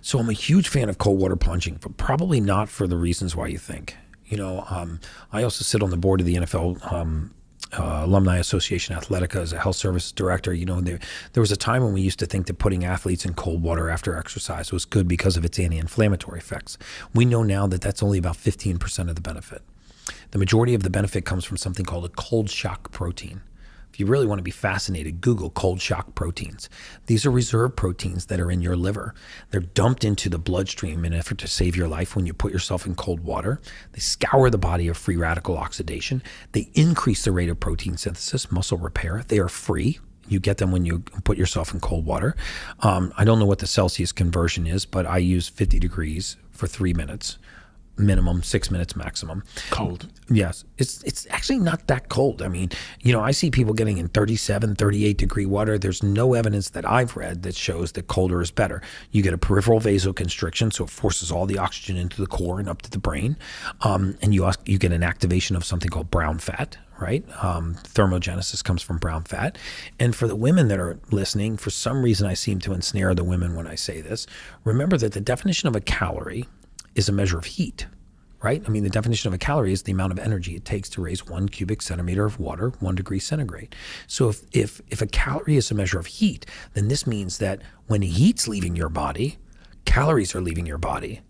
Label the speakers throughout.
Speaker 1: So I'm a huge fan of cold water plunging, but probably not for the reasons why you think. I also sit on the board of the NFL Alumni Association Athletica as a health services director. There was a time when we used to think that putting athletes in cold water after exercise was good because of its anti-inflammatory effects. We know now that that's only about 15% of the benefit. The majority of the benefit comes from something called a cold shock protein. If you really want to be fascinated, Google cold shock proteins. These are reserve proteins that are in your liver. They're dumped into the bloodstream in an effort to save your life when you put yourself in cold water. They scour the body of free radical oxidation. They increase the rate of protein synthesis, muscle repair. They are free. You get them when you put yourself in cold water. I don't know what the Celsius conversion is, but I use 50 degrees for 3 minutes. Minimum, 6 minutes maximum.
Speaker 2: Cold.
Speaker 1: Yes. It's actually not that cold. I mean, I see people getting in 37, 38 degree water. There's no evidence that I've read that shows that colder is better. You get a peripheral vasoconstriction, so it forces all the oxygen into the core and up to the brain. And you get an activation of something called brown fat, right? Thermogenesis comes from brown fat. And for the women that are listening, for some reason I seem to ensnare the women when I say this. Remember that the definition of a calorie is a measure of heat, right? I mean, the definition of a calorie is the amount of energy it takes to raise 1 cubic centimeter of water, 1 degree centigrade. So if a calorie is a measure of heat, then this means that when heat's leaving your body, calories are leaving your body.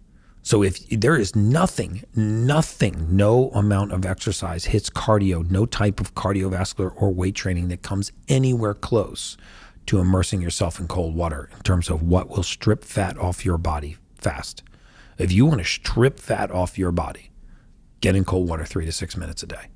Speaker 1: So if there is nothing, no amount of exercise hits cardio, no type of cardiovascular or weight training that comes anywhere close to immersing yourself in cold water in terms of what will strip fat off your body fast. If you want to strip fat off your body, get in cold water 3 to 6 minutes a day.